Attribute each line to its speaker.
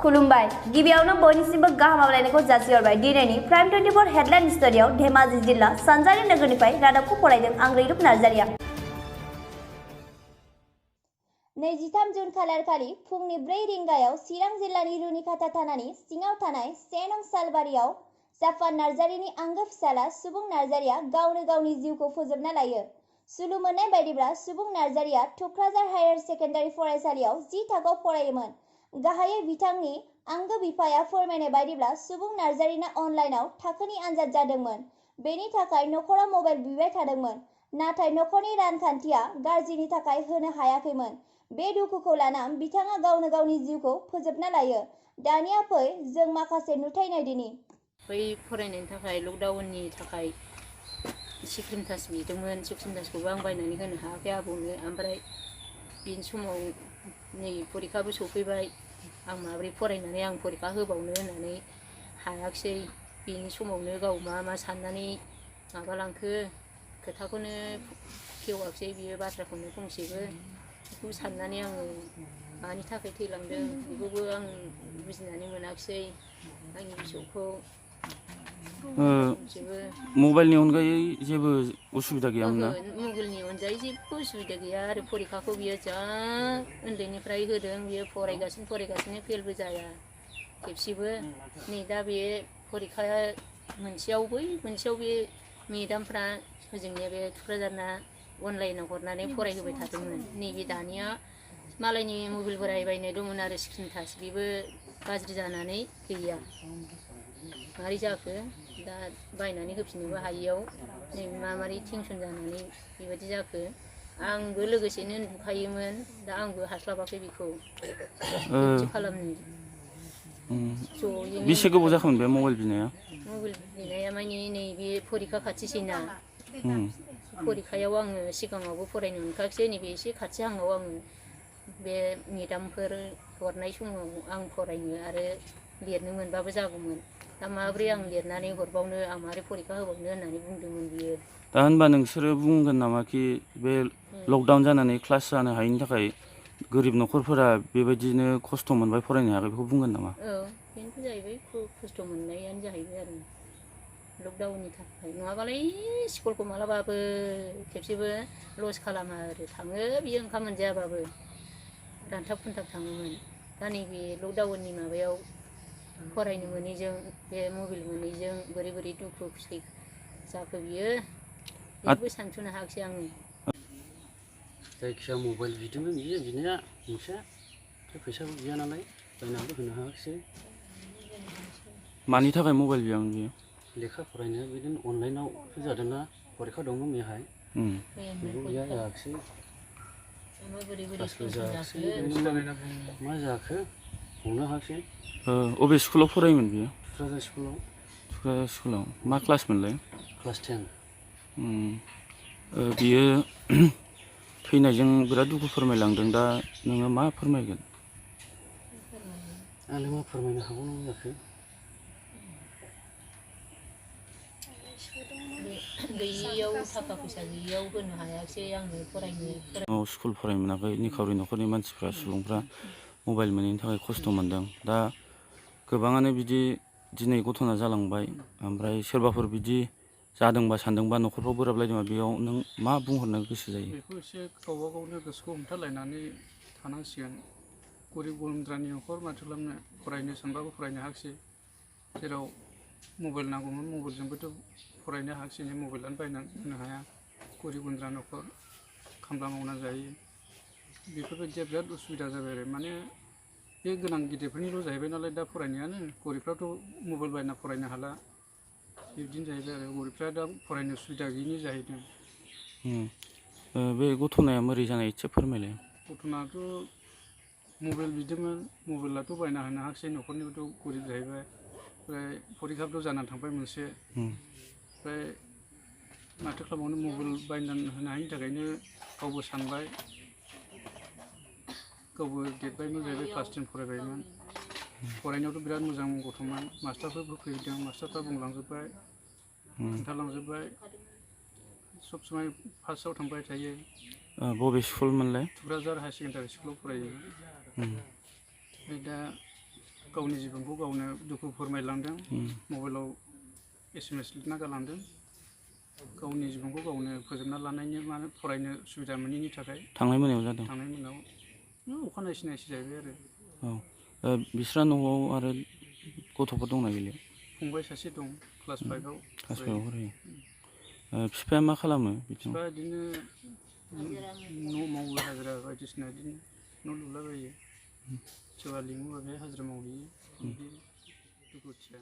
Speaker 1: खुलुमबाय गिबियावनो बयनिसिमबो गाहाम हामलायनायखौ जासिहरबाय दिनैनि प्राइम 24 हेडलाइन स्टुडियाव धेमाजि जिल्ला सानजारि नोगोरनिफ्राय रादाबखौ फरायदों आं रैरुप नार्जारिया 23 जुन खालारखालि फुंनि 4 रिंगायाव चिरां जिल्लानि रुनिखाता थानानि सिङाव थानाय 1 नं सालबारियाव जाफान नार्जारिनि आंगो फिसाला सुबुं नार्जारिया गावनो गावनि जिउखौ फोजोबना लायो। सुलु मोननाय बायदिब्ला सुबुं नार्जारिया थुक्राझार हायार सेकेन्डारि फरायसालियाव 10 थाखोआव फरायोमोन। गाहायै बिथांनि आंगो बिफाया फोरमायनाय बायदिब्ला सुबुं नार्जारिना अनलाइनाव थाखोनि आनजाद जादोंमोन। बेनि थाखाय नखराव मबाइल बिबाय थादोंमोन। नाथाय नखरनि रांखान्थिया गाज्रिनि थाखाय होनो हायाखैमोन। बे दुखुखौ लाना बिथाङा गावनो गावनि जिउखौ फोजोबना लायो। दानिया फै जों माखासे नुथाय नायदिनि।
Speaker 2: बै फरायनायनि थाखाय लकडाउननि थाखाय सिक्रिम टाच बिदोंमोन। सिक्रिम टाचखौबो आं बायनानै होनो हायाखै आबौनो। ओमफ्राय बेनि समाव नै फरिखाबो सफैबाय। आं माब्रै फरायनानै आं फरिखा होबावनो होननानै हायाखिसै। बेनि समावनो गाव मा साननानै माबालांखो खोथाखौनो खेवाखिसै बियो बाथ्राखौनो फंसेबो। बेखौ साननानै आङो मानि थाखाय थैलांदों बेखौबो आं बुजिनानै मोनाखिसै आंनि फिसौखौ।
Speaker 3: मबाइलनि अनगायै जेबो उसुबिदा गैयामोन ना?
Speaker 2: मबाइलनि अनगायै जेबो उसुबिदा गैया आरो फरिखाखौ बियो जा उन्दैनिफ्राय होदों। बियो फरायगासिनो फेलबो जाया खेबसेबो। नै दा बे फरिखाया मोनसेयाव बे मेदामफ्रा जोंनिया बे थुक्राझारना अनलाइनाव हरनानै फरायहोबाय थादोंमोन। नैबे दानिया मालायनि मबाइल बोराय बायनाय दंमोन आरो स्क्रिन टाच बेबो गाज्रि जानानै गैया। मारै जाखो दा बायनानै होफिननोबो हायियाव नै मारै टेनसन जानानै बेबायदि जाखो। आंबो लोगोसेनो नुखायोमोन। दा आंबो हास्लाबाखै बेखौ बिदि खालामनो।
Speaker 3: बेसे गोबाव जाखोमोन बे मबाइल बिनाया?
Speaker 2: मबाइल बिनाया माने नैबे फरिखा खाथिसैना। फरिखायाव आङो सिगाङावबो फरायनो मोनखायाखिसै। नैबे एसे खाथिहाङाव आङो बे मेदामफोर हरनाय समाव आं फरायनो आरो लिरनो मोनबाबो जागौमोन। दा माब्रै आं लिरनानै हरबावनो आं मारै फरिखा होबावनो होननानै बुंदोंमोन बियो।
Speaker 3: दा होनबा नोंसोरो बुंगोन नामा कि बे लकडाउन जानानै क्लास जानो हायिनि थाखाय गोरिब नखरफोरा बेबायदिनो खस्थ' मोनबाय फरायनो हायाखै बेखौ बुंगोन नामा?
Speaker 2: औ बेनोथ' जाहैबाय खस्थ' मोननायानो जाहैबाय आरो लकडाउननि थाखाय। नङाबालाय स्कुलखौ मालाबाबो खेबसेबो लस खालामा आरो थाङो बियो ओंखाम मोनजायाबाबो रानथाब खुनथाब थाङोमोन। दा नैबे लकडाउननि माबायाव फरायनो मोनैजों बे मबाइल मोनैजों बोरै दुखु खुसि जाखो बियो जेबो सानस'नो हायाखिसै आङो।
Speaker 4: जायखिया मबाइल बिदोंमोन बियो बिनाया मोनसे फैसाबो गैया नालाय बायनानैबो होनो हायाखिसै।
Speaker 3: मानि थाखाय मबाइल बियामोन बियो?
Speaker 4: लेखा फरायनाया बिदिनो अनलाइनावसो जादोंना फरिखा दंमोन बेहाय। बेबो गैया जायाखिसै। क्लासबो जायाखिसै। मा जाखो हमनो हायाखिसै।
Speaker 3: अबे स्कुलाव फरायोमोन बियो?
Speaker 4: थुक्राझार स्कुलाव।
Speaker 3: थुक्राझार स्कुलाव मा क्लास मोनलाय?
Speaker 4: क्लास 10।
Speaker 3: बियो थैनायजों बिराद दुखु फोरमायलांदों। दा नोङो मा फोरमायगोन?
Speaker 4: आंलाय मा फोरमायनो हाबावनांगौ जाखो।
Speaker 2: गैयियाव थाखा फैसा गैयियाव होनो हायाखिसै आङो फरायनो।
Speaker 3: स्कुल फरायनो मोनाखै निखावरि नखरनि मानसिफ्रा सुबुंफ्रा मबाइल मोनैनि थाखाय खस्थ' मोनदों। दा गोबाङानो बिदि दिनै घटना जालांबाय। ओमफ्राय सोरबाफोर बिदि जादोंबा सानदोंबा न'खरफ्राव बोराबलायदोंबा बेयाव नों मा बुंहरनो गोसो जायो?
Speaker 5: बेखौ एसे गावबा गावनो गोसोखौ हमथालायनानै थानांसिगोन। गरिब गुन्द्रानि न'खर माथो खालामनो फरायनो सानबाबो फरायनो हायाखिसै। जेराव मबाइल नांगौमोन मबाइलजोंबोथ' फरायनो हायाखिसै। मबाइलानो बायनानै होनो हाया। गरिब गुन्द्रा न'खर खामला मावना जायो। बेफोरबायदिया बिराद उसुबिदा जाबाय आरो माने बे गोनां गिदिरफोरनिल' जाहैबाय नालाय दा फरायनायानो। गरिबफ्राथ' मबाइल बायना फरायनो हाला। बिदिनो जाहैबाय आरो गरिबफ्रा दा फरायनो सुबिदा गैयिनि जाहैदों।
Speaker 3: बे घटनाया मोरै जानाय एसे फोरमायलाय।
Speaker 5: घटनायाथ' मबाइल बिदोंमोन। मबाइलाथ' बायना होनो हायाखिसै। न'खरनिबोथ' गरिब जाहैबाय। ओमफ्राय फरिखाबोथ' जानानै थांबाय मोनसे। ओमफ्राय माथो खालामबावनो मबाइल बायनानै होनो हायिनि थाखायनो गावबो सानबाय। गावबो देरबायमोन जाहैबाय क्लास 10 फरायबायमोन। फरायनायावथ' बिराद मोजां गथ'मोन। मास्टारफोरबो फैदों मास्टारफ्रा बुंलांजोब्बाय खोन्थालांजोब्बाय। सब समाय फार्स्टआव थांबाय थायो।
Speaker 3: बबे स्कुल मोनलाय?
Speaker 5: थुक्राझार हायार सेकेन्डारि स्कुलाव फरायो। ओमफ्राय दा गावनि जिबनखौ गावनो दुखु फोरमायलांदों मबाइलाव SMS लिरना गालांदों गावनि जिबनखौ गावनो फोजोबना लानायनि माने फरायनो सुबिदा मोनैनि थाखाय
Speaker 3: थांनाय मोनायाव जादों
Speaker 5: थांनाय मोनायाव अखानायै सिनायसि जाहैबाय आरो
Speaker 3: औ बिस्रा न'आव आरो गथ'फोर दंना गैलिया
Speaker 5: फंबाय सासे दं क्लास 5आव
Speaker 3: क्लास 5आव फरायो बिफाया मा खालामो बिथिं
Speaker 5: बिफा बिदिनो न' मावो हाजिरा बायदिसिना बिदिनो न' लुलाबायो सोरबा लिङोबा बे हाजिरा मावहैयो बिदि दुखुथिया